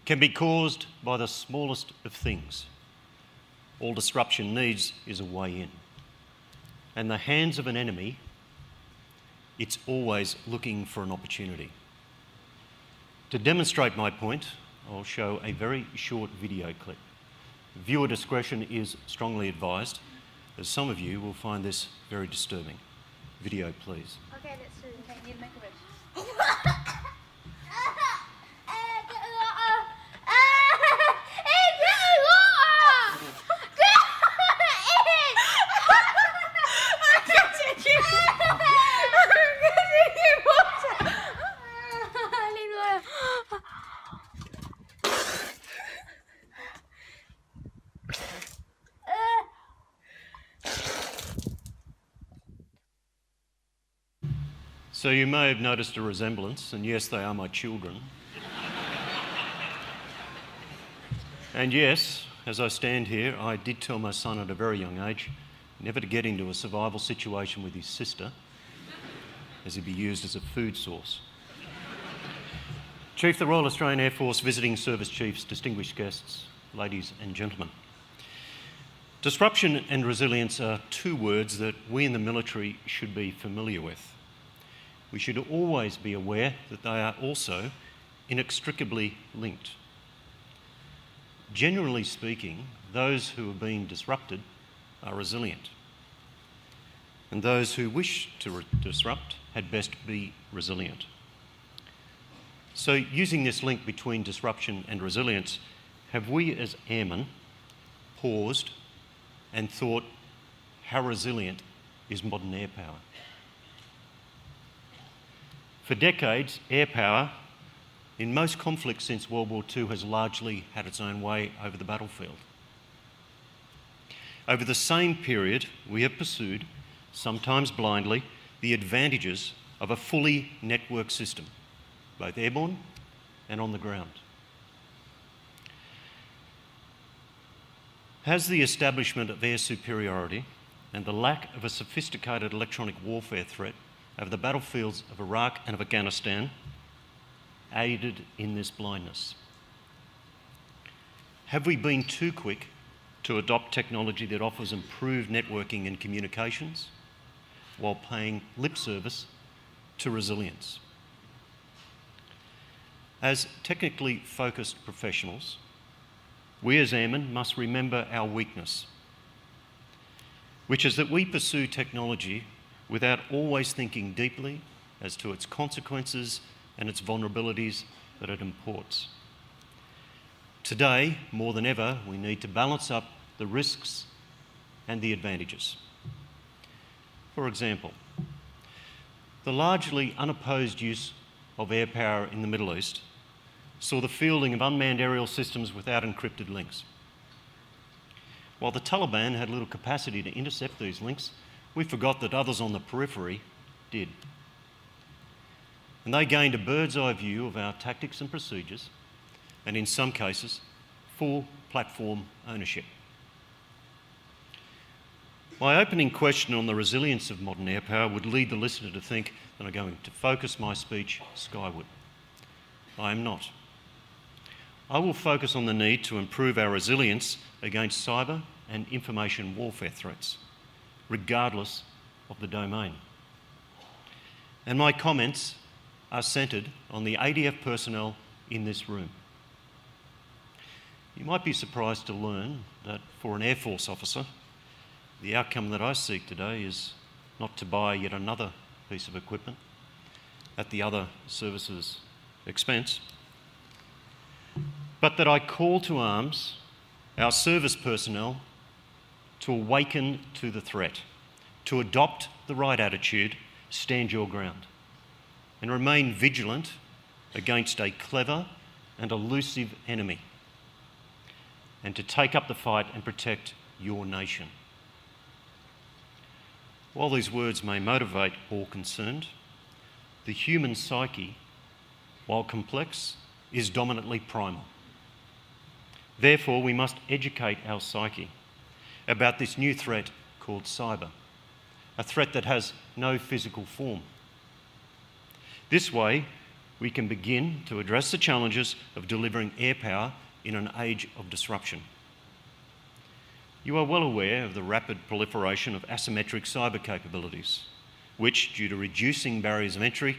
can be caused by the smallest of things. All disruption needs is a way in. And the hands of an enemy, it's always looking for an opportunity. To demonstrate my point, I'll show a very short video clip. Viewer discretion is strongly advised, as some of you will find this very disturbing. Video, please. Okay, let's do it. Okay, you make a wish. So you may have noticed a resemblance, and yes, they are my children. And yes, as I stand here, I did tell my son at a very young age never to get into a survival situation with his sister, as he'd be used as a food source. Chief, the Royal Australian Air Force, visiting service chiefs, distinguished guests, ladies and gentlemen. Disruption and resilience are two words that we in the military should be familiar with. We should always be aware that they are also inextricably linked. Generally speaking, those who are being disrupted are resilient, and those who wish to disrupt had best be resilient. So, using this link between disruption and resilience, have we as airmen paused and thought, how resilient is modern air power? For decades, air power, in most conflicts since World War II, has largely had its own way over the battlefield. Over the same period, we have pursued, sometimes blindly, the advantages of a fully networked system, both airborne and on the ground. Has the establishment of air superiority and the lack of a sophisticated electronic warfare threat over the battlefields of Iraq and of Afghanistan aided in this blindness? Have we been too quick to adopt technology that offers improved networking and communications while paying lip service to resilience? As technically focused professionals, we as airmen must remember our weakness, which is that we pursue technology without always thinking deeply as to its consequences and its vulnerabilities that it imports. Today, more than ever, we need to balance up the risks and the advantages. For example, the largely unopposed use of air power in the Middle East saw the fielding of unmanned aerial systems without encrypted links. While the Taliban had little capacity to intercept these links, we forgot that others on the periphery did. And they gained a bird's eye view of our tactics and procedures, and in some cases, full platform ownership. My opening question on the resilience of modern air power would lead the listener to think that I'm going to focus my speech skyward. I am not. I will focus on the need to improve our resilience against cyber and information warfare threats, regardless of the domain. And my comments are centred on the ADF personnel in this room. You might be surprised to learn that for an Air Force officer, the outcome that I seek today is not to buy yet another piece of equipment at the other service's expense, but that I call to arms our service personnel to awaken to the threat, to adopt the right attitude, stand your ground, and remain vigilant against a clever and elusive enemy, and to take up the fight and protect your nation. While these words may motivate all concerned, the human psyche, while complex, is dominantly primal. Therefore, we must educate our psyche about this new threat called cyber, a threat that has no physical form. This way, we can begin to address the challenges of delivering air power in an age of disruption. You are well aware of the rapid proliferation of asymmetric cyber capabilities, which, due to reducing barriers of entry,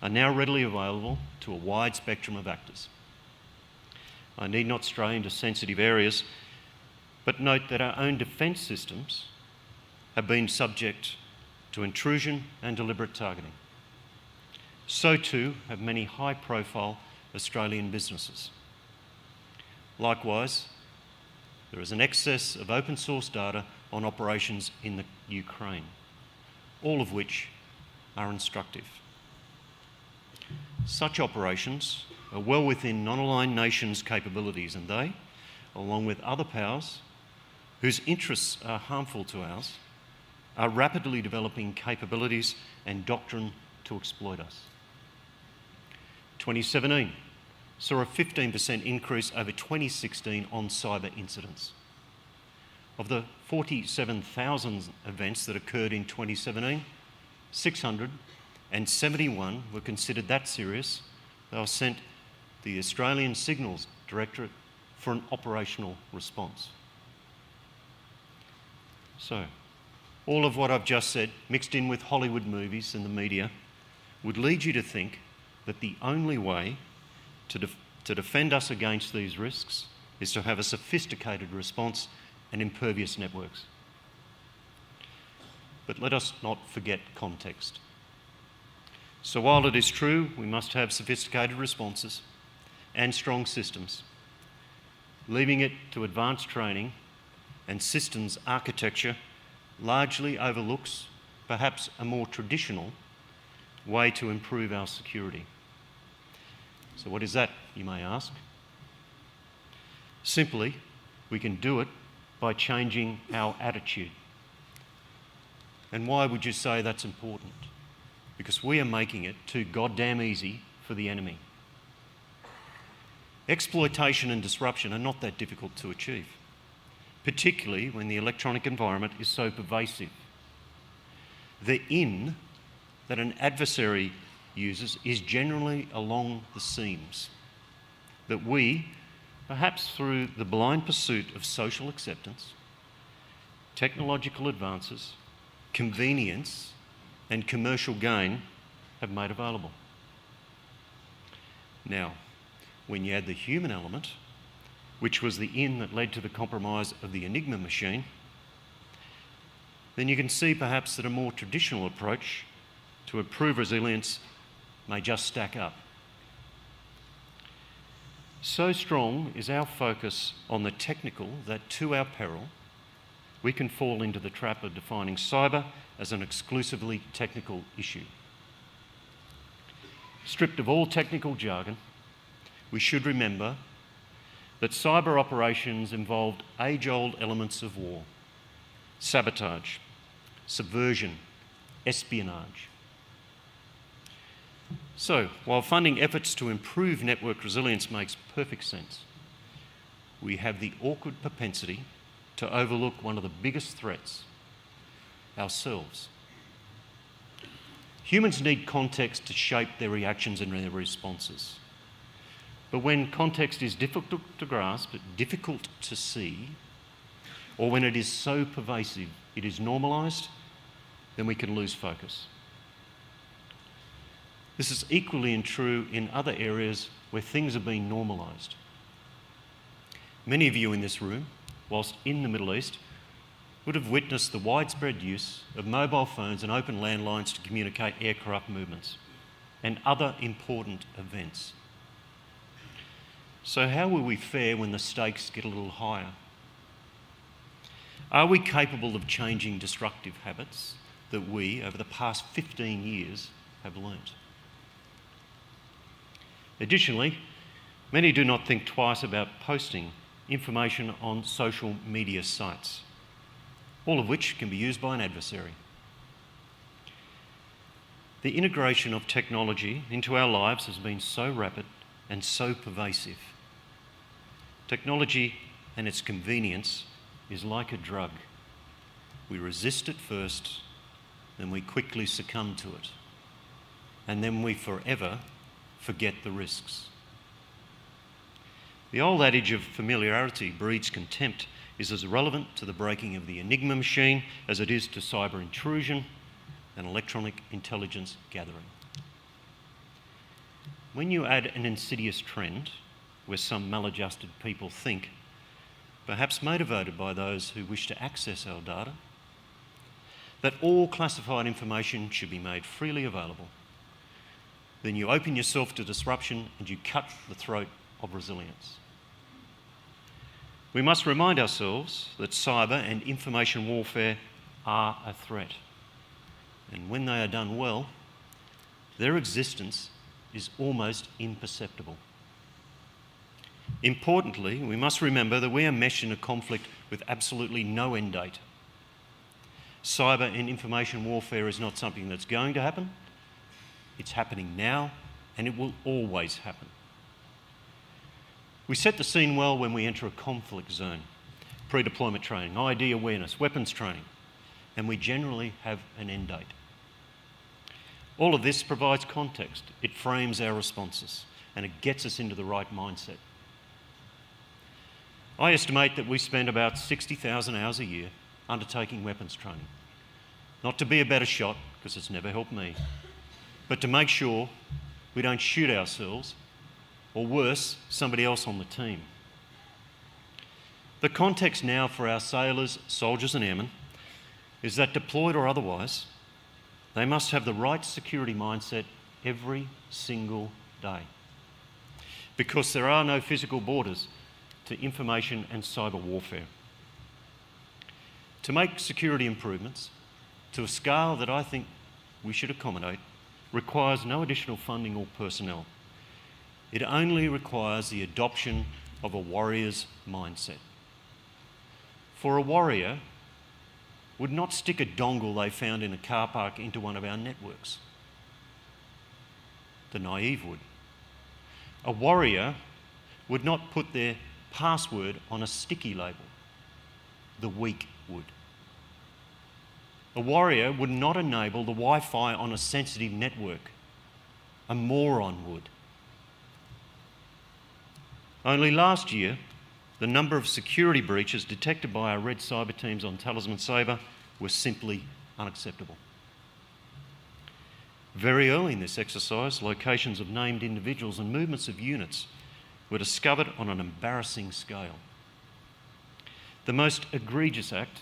are now readily available to a wide spectrum of actors. I need not stray into sensitive areas, but note that our own defence systems have been subject to intrusion and deliberate targeting. So too have many high-profile Australian businesses. Likewise, there is an excess of open source data on operations in the Ukraine, all of which are instructive. Such operations are well within non-aligned nations' capabilities, and they, along with other powers whose interests are harmful to ours, are rapidly developing capabilities and doctrine to exploit us. 2017 saw a 15% increase over 2016 on cyber incidents. Of the 47,000 events that occurred in 2017, 671 were considered that serious they were sent the Australian Signals Directorate for an operational response. So, all of what I've just said, mixed in with Hollywood movies and the media, would lead you to think that the only way to defend us against these risks is to have a sophisticated response and impervious networks. But let us not forget context. So while it is true we must have sophisticated responses and strong systems, leaving it to advanced training and systems architecture largely overlooks perhaps a more traditional way to improve our security. So what is that, you may ask? Simply, we can do it by changing our attitude. And why would you say that's important? Because we are making it too goddamn easy for the enemy. Exploitation and disruption are not that difficult to achieve, particularly when the electronic environment is so pervasive. The in that an adversary uses is generally along the seams, that we, perhaps through the blind pursuit of social acceptance, technological advances, convenience and commercial gain, have made available. Now, when you add the human element, which was the in that led to the compromise of the Enigma machine, then you can see perhaps that a more traditional approach to improve resilience may just stack up. So strong is our focus on the technical that, to our peril, we can fall into the trap of defining cyber as an exclusively technical issue. Stripped of all technical jargon, we should remember that cyber operations involved age-old elements of war: sabotage, subversion, espionage. So, while funding efforts to improve network resilience makes perfect sense, we have the awkward propensity to overlook one of the biggest threats: ourselves. Humans need context to shape their reactions and their responses. But when context is difficult to grasp, difficult to see, or when it is so pervasive it is normalised, then we can lose focus. This is equally true in other areas where things have been normalised. Many of you in this room, whilst in the Middle East, would have witnessed the widespread use of mobile phones and open landlines to communicate aircraft movements and other important events. So how will we fare when the stakes get a little higher? Are we capable of changing destructive habits that we, over the past 15 years, have learnt? Additionally, many do not think twice about posting information on social media sites, all of which can be used by an adversary. The integration of technology into our lives has been so rapid and so pervasive. Technology and its convenience is like a drug. We resist it first, then we quickly succumb to it, and then we forever forget the risks. The old adage of familiarity breeds contempt is as relevant to the breaking of the Enigma machine as it is to cyber intrusion and electronic intelligence gathering. When you add an insidious trend where some maladjusted people think, perhaps motivated by those who wish to access our data, that all classified information should be made freely available, then you open yourself to disruption and you cut the throat of resilience. We must remind ourselves that cyber and information warfare are a threat, and when they are done well, their existence is almost imperceptible. Importantly, we must remember that we are meshed in a conflict with absolutely no end date. Cyber and information warfare is not something that's going to happen. It's happening now, and it will always happen. We set the scene well when we enter a conflict zone. Pre-deployment training, ID awareness, weapons training, and we generally have an end date. All of this provides context, it frames our responses, and it gets us into the right mindset. I estimate that we spend about 60,000 hours a year undertaking weapons training. Not to be a better shot, because it's never helped me, but to make sure we don't shoot ourselves, or worse, somebody else on the team. The context now for our sailors, soldiers and airmen is that, deployed or otherwise, they must have the right security mindset every single day, because there are no physical borders to information and cyber warfare. To make security improvements to a scale that I think we should accommodate requires no additional funding or personnel. It only requires the adoption of a warrior's mindset. For a warrior would not stick a dongle they found in a car park into one of our networks. The naive would. A warrior would not put their password on a sticky label. The weak would. A warrior would not enable the Wi-Fi on a sensitive network. A moron would. Only last year, the number of security breaches detected by our red cyber teams on Talisman Sabre were simply unacceptable. Very early in this exercise, locations of named individuals and movements of units were discovered on an embarrassing scale. The most egregious act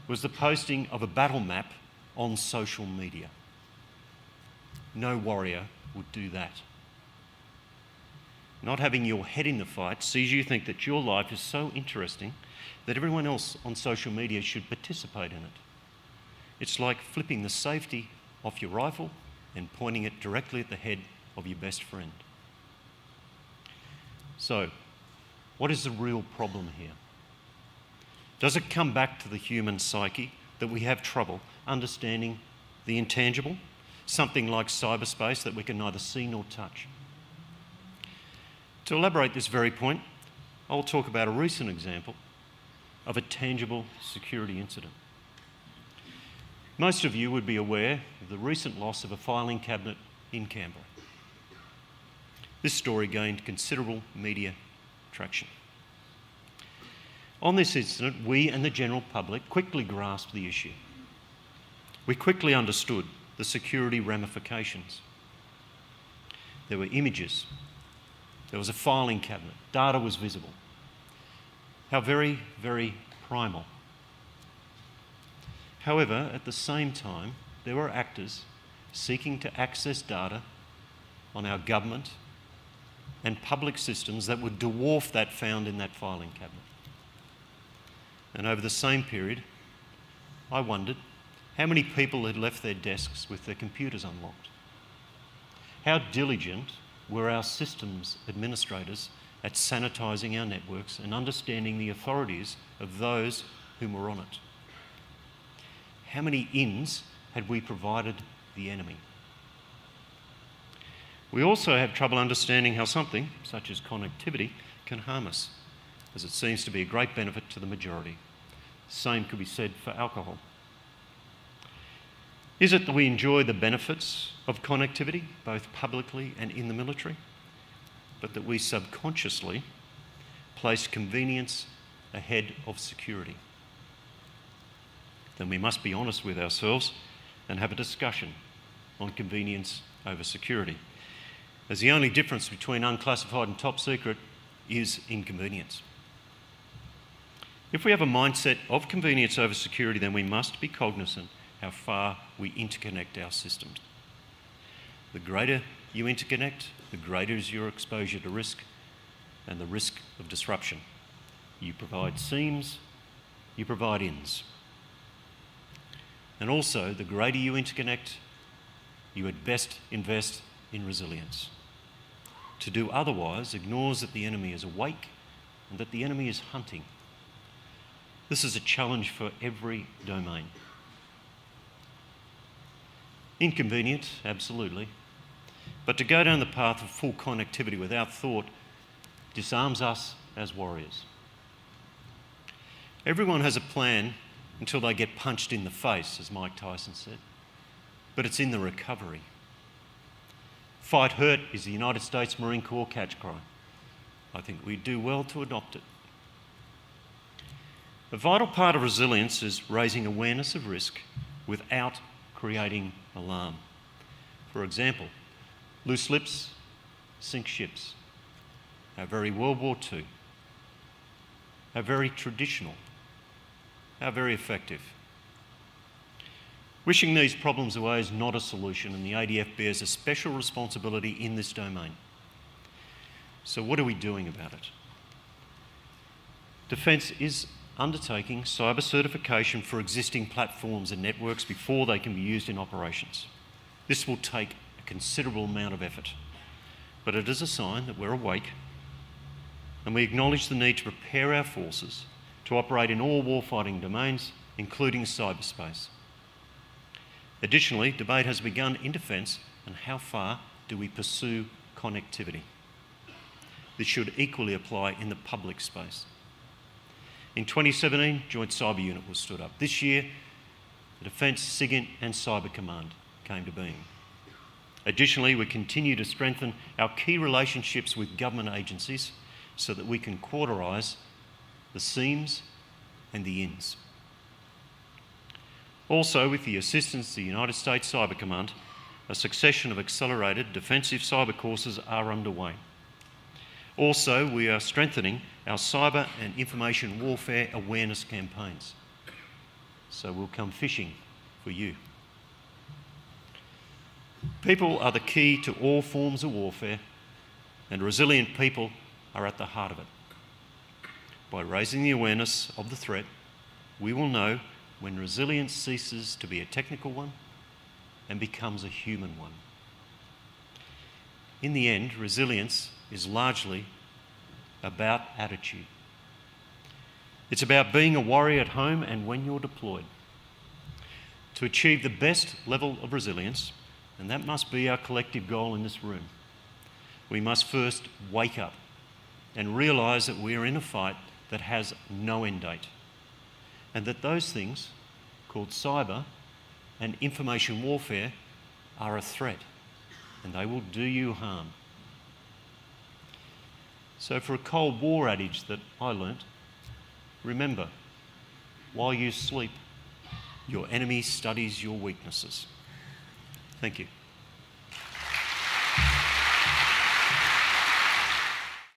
was the posting of a battle map on social media. No warrior would do that. Not having your head in the fight sees you think that your life is so interesting that everyone else on social media should participate in it. It's like flipping the safety off your rifle and pointing it directly at the head of your best friend. So, what is the real problem here? Does it come back to the human psyche that we have trouble understanding the intangible, something like cyberspace that we can neither see nor touch? To elaborate this very point, I'll talk about a recent example of a tangible security incident. Most of you would be aware of the recent loss of a filing cabinet in Canberra. This story gained considerable media traction. On this incident, we and the general public quickly grasped the issue. We quickly understood the security ramifications. There were images. There was a filing cabinet. Data was visible. How very, very primal. However, at the same time, there were actors seeking to access data on our government and public systems that would dwarf that found in that filing cabinet. And over the same period, I wondered how many people had left their desks with their computers unlocked. How diligent were our systems administrators at sanitising our networks and understanding the authorities of those whom were on it? How many ins had we provided the enemy? We also have trouble understanding how something, such as connectivity, can harm us, as it seems to be a great benefit to the majority. Same could be said for alcohol. Is it that we enjoy the benefits of connectivity, both publicly and in the military, but that we subconsciously place convenience ahead of security? Then we must be honest with ourselves and have a discussion on convenience over security, as the only difference between unclassified and top secret is inconvenience. If we have a mindset of convenience over security, then we must be cognizant how far we interconnect our systems. The greater you interconnect, the greater is your exposure to risk and the risk of disruption. You provide seams, you provide ins. And also, the greater you interconnect, you had best invest in resilience. To do otherwise ignores that the enemy is awake and that the enemy is hunting. This is a challenge for every domain. Inconvenient, absolutely. But to go down the path of full connectivity without thought disarms us as warriors. Everyone has a plan until they get punched in the face, as Mike Tyson said. But it's in the recovery. Fight hurt is the United States Marine Corps catchcry. I think we do well to adopt it. A vital part of resilience is raising awareness of risk without creating alarm. For example, loose lips sink ships. Our very World War II. Our very traditional. Our very effective. Wishing these problems away is not a solution, and the ADF bears a special responsibility in this domain. So what are we doing about it? Defence is undertaking cyber certification for existing platforms and networks before they can be used in operations. This will take a considerable amount of effort, but it is a sign that we're awake and we acknowledge the need to prepare our forces to operate in all warfighting domains, including cyberspace. Additionally, debate has begun in defence on how far do we pursue connectivity. This should equally apply in the public space. In 2017, Joint Cyber Unit was stood up. This year, the Defence, SIGINT and Cyber Command came to being. Additionally, we continue to strengthen our key relationships with government agencies so that we can cauterise the seams and the ins. Also, with the assistance of the United States Cyber Command, a succession of accelerated defensive cyber courses are underway. Also, we are strengthening our cyber and information warfare awareness campaigns. So we'll come fishing for you. People are the key to all forms of warfare, and resilient people are at the heart of it. By raising the awareness of the threat, we will know when resilience ceases to be a technical one and becomes a human one. In the end, resilience is largely about attitude. It's about being a warrior at home and when you're deployed. To achieve the best level of resilience, and that must be our collective goal in this room, we must first wake up and realise that we are in a fight that has no end date, and that those things, called cyber and information warfare, are a threat, and they will do you harm. So for a Cold War adage that I learnt, remember, while you sleep, your enemy studies your weaknesses. Thank you.